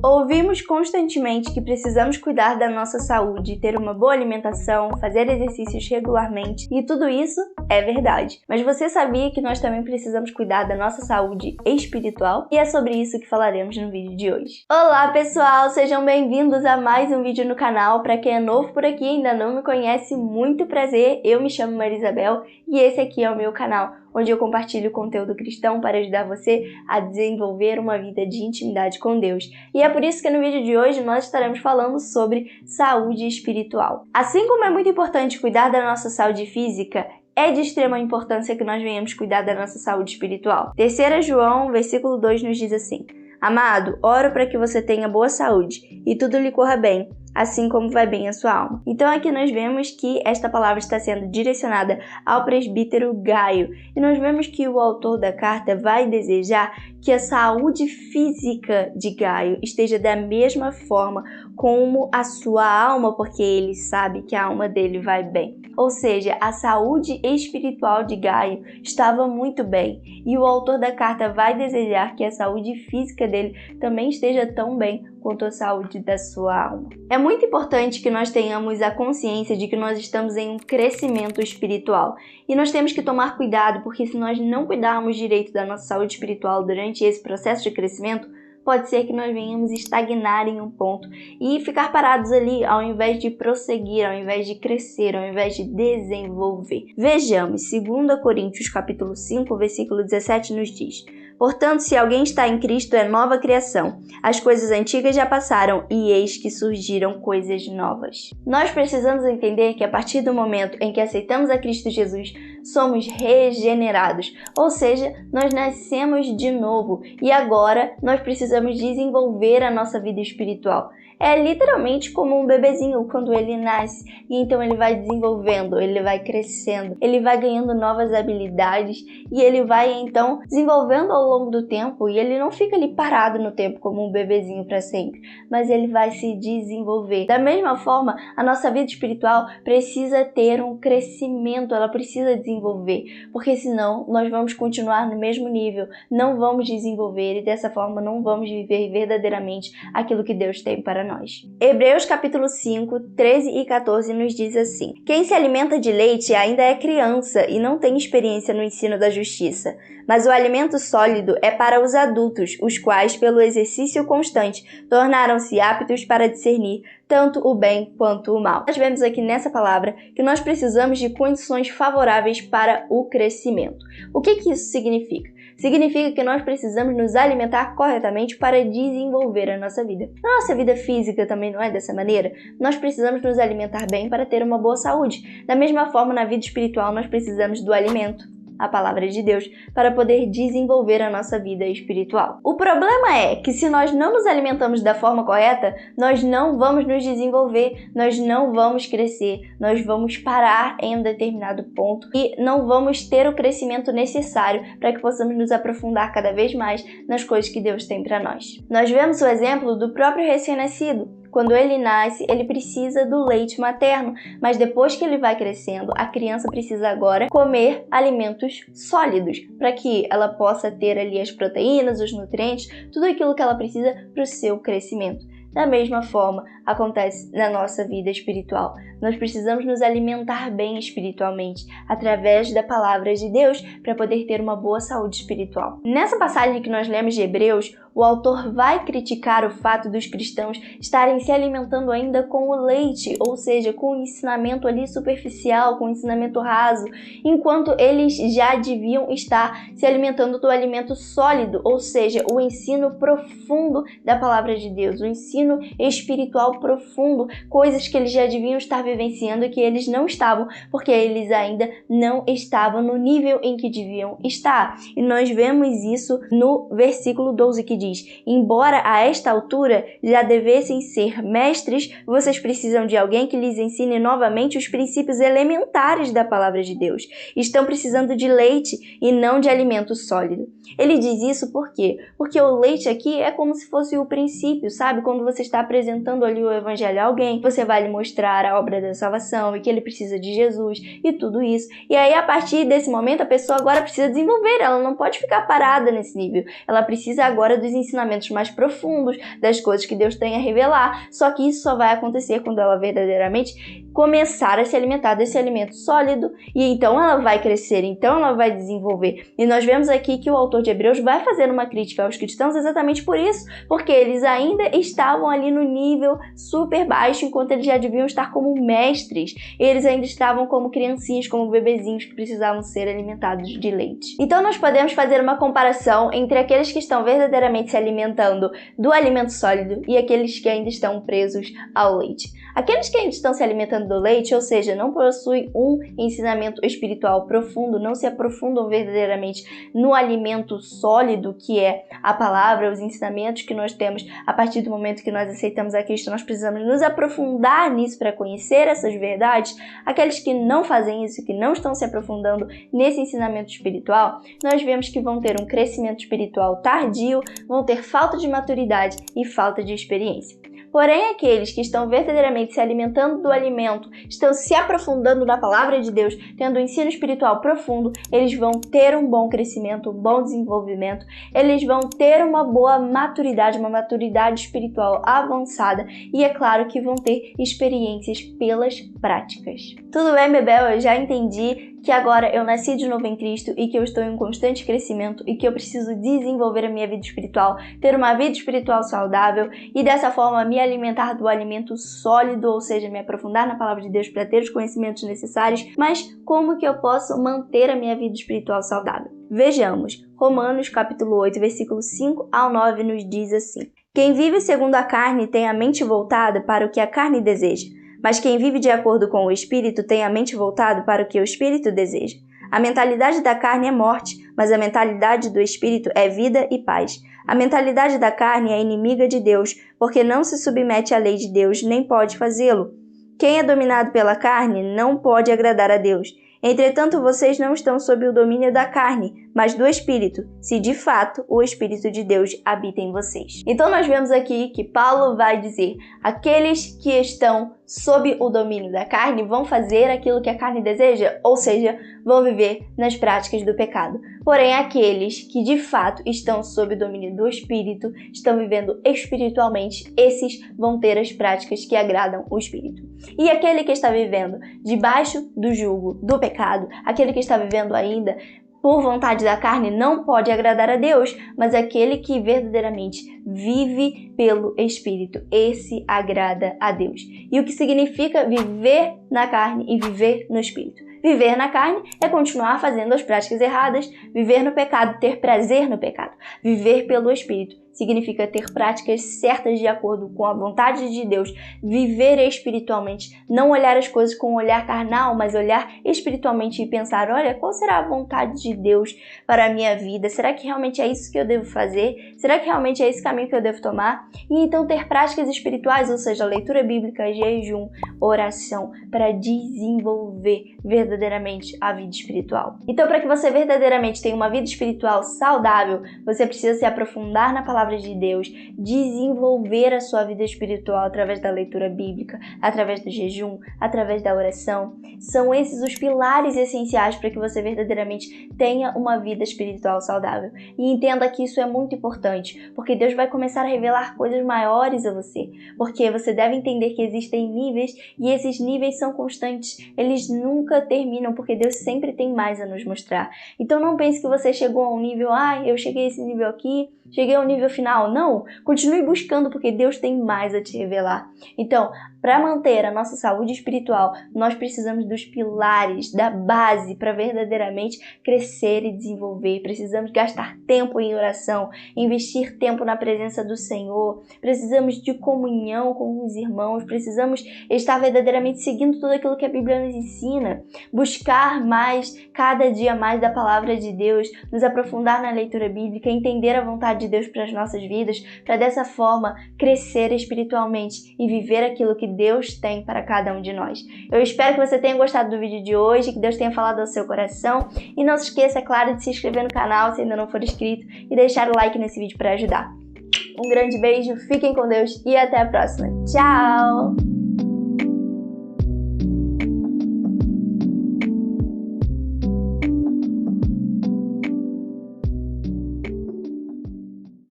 Ouvimos constantemente que precisamos cuidar da nossa saúde, ter uma boa alimentação, fazer exercícios regularmente, e tudo isso é verdade. Mas você sabia que nós também precisamos cuidar da nossa saúde espiritual? E é sobre isso que falaremos no vídeo de hoje. Olá pessoal, sejam bem-vindos a mais um vídeo no canal. Para quem é novo por aqui e ainda não me conhece, muito prazer, eu me chamo Marisabel e esse aqui é o meu canal, onde eu compartilho conteúdo cristão para ajudar você a desenvolver uma vida de intimidade com Deus. E é por isso que no vídeo de hoje nós estaremos falando sobre saúde espiritual. Assim como é muito importante cuidar da nossa saúde física, é de extrema importância que nós venhamos cuidar da nossa saúde espiritual. 3 João, versículo 2 nos diz assim: Amado, oro para que você tenha boa saúde e tudo lhe corra bem, assim como vai bem a sua alma. Então aqui nós vemos que esta palavra está sendo direcionada ao presbítero Gaio. E nós vemos que o autor da carta vai desejar que a saúde física de Gaio esteja da mesma forma como a sua alma, porque ele sabe que a alma dele vai bem. Ou seja, a saúde espiritual de Gaio estava muito bem. E o autor da carta vai desejar que a saúde física dele também esteja tão bem quanto a saúde da sua alma. É muito importante que nós tenhamos a consciência de que nós estamos em um crescimento espiritual. E nós temos que tomar cuidado, porque se nós não cuidarmos direito da nossa saúde espiritual durante esse processo de crescimento, pode ser que nós venhamos estagnar em um ponto e ficar parados ali, ao invés de prosseguir, ao invés de crescer, ao invés de desenvolver. Vejamos, 2 Coríntios capítulo 5, versículo 17 nos diz: Portanto, se alguém está em Cristo, é nova criação. As coisas antigas já passaram e eis que surgiram coisas novas. Nós precisamos entender que a partir do momento em que aceitamos a Cristo Jesus, somos regenerados, ou seja, nós nascemos de novo e agora nós precisamos desenvolver a nossa vida espiritual. É literalmente como um bebezinho quando ele nasce e então ele vai desenvolvendo, ele vai crescendo, ele vai ganhando novas habilidades e ele vai então desenvolvendo ao longo do tempo e ele não fica ali parado no tempo como um bebezinho para sempre, mas ele vai se desenvolver. Da mesma forma, a nossa vida espiritual precisa ter um crescimento, ela precisa desenvolver, porque senão nós vamos continuar no mesmo nível, não vamos desenvolver e dessa forma não vamos viver verdadeiramente aquilo que Deus tem para nós. Hebreus capítulo 5, 13 e 14 nos diz assim: Quem se alimenta de leite ainda é criança e não tem experiência no ensino da justiça, mas o alimento sólido é para os adultos, os quais, pelo exercício constante, tornaram-se aptos para discernir tanto o bem quanto o mal. Nós vemos aqui nessa palavra que nós precisamos de condições favoráveis para o crescimento. O que isso significa? Significa que nós precisamos nos alimentar corretamente para desenvolver a nossa vida. Na nossa vida física também não é dessa maneira? Nós precisamos nos alimentar bem para ter uma boa saúde. Da mesma forma, na vida espiritual, nós precisamos do alimento, a palavra de Deus, para poder desenvolver a nossa vida espiritual. O problema é que se nós não nos alimentamos da forma correta, nós não vamos nos desenvolver, nós não vamos crescer, nós vamos parar em um determinado ponto e não vamos ter o crescimento necessário para que possamos nos aprofundar cada vez mais nas coisas que Deus tem para nós. Nós vemos o exemplo do próprio recém-nascido. Quando ele nasce, ele precisa do leite materno, mas depois que ele vai crescendo, a criança precisa agora comer alimentos sólidos, para que ela possa ter ali as proteínas, os nutrientes, tudo aquilo que ela precisa para o seu crescimento. Da mesma forma, acontece na nossa vida espiritual. Nós precisamos nos alimentar bem espiritualmente, através da palavra de Deus, para poder ter uma boa saúde espiritual. Nessa passagem que nós lemos de Hebreus, o autor vai criticar o fato dos cristãos estarem se alimentando ainda com o leite, ou seja, com o ensinamento ali superficial, com o ensinamento raso, enquanto eles já deviam estar se alimentando do alimento sólido, ou seja, o ensino profundo da palavra de Deus, o ensino espiritual profundo, coisas que eles já deviam estar vivenciando e que eles não estavam, porque eles ainda não estavam no nível em que deviam estar. E nós vemos isso no versículo 12 que diz: Embora a esta altura já devessem ser mestres, vocês precisam de alguém que lhes ensine novamente os princípios elementares da palavra de Deus. Estão precisando de leite e não de alimento sólido. Ele diz isso por quê? Porque o leite aqui é como se fosse o princípio, sabe? Quando você está apresentando ali o evangelho a alguém, você vai lhe mostrar a obra da salvação e que ele precisa de Jesus e tudo isso. E aí, a partir desse momento, a pessoa agora precisa desenvolver, ela não pode ficar parada nesse nível. Ela precisa agora dos dos ensinamentos mais profundos, das coisas que Deus tem a revelar. Só que isso só vai acontecer quando ela verdadeiramente começar a se alimentar desse alimento sólido, e então ela vai crescer, então ela vai desenvolver. E nós vemos aqui que o autor de Hebreus vai fazer uma crítica aos cristãos exatamente por isso, porque eles ainda estavam ali no nível super baixo, enquanto eles já deviam estar como mestres. Eles ainda estavam como criancinhas, como bebezinhos que precisavam ser alimentados de leite. Então nós podemos fazer uma comparação entre aqueles que estão verdadeiramente se alimentando do alimento sólido e aqueles que ainda estão presos ao leite. Aqueles que ainda estão se alimentando do leite, ou seja, não possuem um ensinamento espiritual profundo, não se aprofundam verdadeiramente no alimento sólido que é a palavra, os ensinamentos que nós temos a partir do momento que nós aceitamos a Cristo. Nós precisamos nos aprofundar nisso para conhecer essas verdades. Aqueles que não fazem isso, que não estão se aprofundando nesse ensinamento espiritual, nós vemos que vão ter um crescimento espiritual tardio, vão ter falta de maturidade e falta de experiência. Porém, aqueles que estão verdadeiramente se alimentando do alimento, estão se aprofundando na palavra de Deus, tendo um ensino espiritual profundo, eles vão ter um bom crescimento, um bom desenvolvimento, eles vão ter uma boa maturidade, uma maturidade espiritual avançada e é claro que vão ter experiências pelas práticas. Tudo bem, Bebel? Eu já entendi que agora eu nasci de novo em Cristo e que eu estou em constante crescimento e que eu preciso desenvolver a minha vida espiritual, ter uma vida espiritual saudável e dessa forma me alimentar do alimento sólido, ou seja, me aprofundar na palavra de Deus para ter os conhecimentos necessários. Mas como que eu posso manter a minha vida espiritual saudável? Vejamos, Romanos capítulo 8, versículo 5 ao 9 nos diz assim: Quem vive segundo a carne tem a mente voltada para o que a carne deseja, mas quem vive de acordo com o Espírito tem a mente voltada para o que o Espírito deseja. A mentalidade da carne é morte, mas a mentalidade do Espírito é vida e paz. A mentalidade da carne é inimiga de Deus, porque não se submete à lei de Deus, nem pode fazê-lo. Quem é dominado pela carne não pode agradar a Deus. Entretanto, vocês não estão sob o domínio da carne, mas do Espírito, se de fato o Espírito de Deus habita em vocês. Então nós vemos aqui que Paulo vai dizer: aqueles que estão sob o domínio da carne vão fazer aquilo que a carne deseja, ou seja, vão viver nas práticas do pecado. Porém, aqueles que de fato estão sob o domínio do Espírito, estão vivendo espiritualmente, esses vão ter as práticas que agradam o Espírito. E aquele que está vivendo debaixo do jugo do pecado, aquele que está vivendo ainda por vontade da carne, não pode agradar a Deus, mas aquele que verdadeiramente vive pelo Espírito, esse agrada a Deus. E o que significa viver na carne e viver no Espírito? Viver na carne é continuar fazendo as práticas erradas, viver no pecado, ter prazer no pecado. Viver pelo Espírito significa ter práticas certas de acordo com a vontade de Deus, viver espiritualmente, não olhar as coisas com um olhar carnal, mas olhar espiritualmente e pensar: olha, qual será a vontade de Deus para a minha vida? Será que realmente é isso que eu devo fazer? Será que realmente é esse caminho que eu devo tomar? E então ter práticas espirituais, ou seja, leitura bíblica, jejum, oração, para desenvolver verdadeiramente a vida espiritual. Então, para que você verdadeiramente tenha uma vida espiritual saudável, você precisa se aprofundar na palavra de Deus, desenvolver a sua vida espiritual através da leitura bíblica, através do jejum, através da oração. São esses os pilares essenciais para que você verdadeiramente tenha uma vida espiritual saudável. E entenda que isso é muito importante, porque Deus vai começar a revelar coisas maiores a você, porque você deve entender que existem níveis e esses níveis são constantes, eles nunca terminam, porque Deus sempre tem mais a nos mostrar. Então não pense que você chegou a um nível: eu cheguei a esse nível aqui, cheguei ao nível final. Não, continue buscando, porque Deus tem mais a te revelar. Então, para manter a nossa saúde espiritual, nós precisamos dos pilares, da base, para verdadeiramente crescer e desenvolver. Precisamos gastar tempo em oração, investir tempo na presença do Senhor, precisamos de comunhão com os irmãos, precisamos estar verdadeiramente seguindo tudo aquilo que a Bíblia nos ensina, buscar mais, cada dia mais da palavra de Deus, nos aprofundar na leitura bíblica, entender a vontade de Deus para as nossas vidas, para dessa forma crescer espiritualmente e viver aquilo que Deus tem para cada um de nós. Eu espero que você tenha gostado do vídeo de hoje, que Deus tenha falado ao seu coração, e não se esqueça, é claro, de se inscrever no canal se ainda não for inscrito e deixar o like nesse vídeo para ajudar. Um grande beijo, fiquem com Deus e até a próxima. Tchau!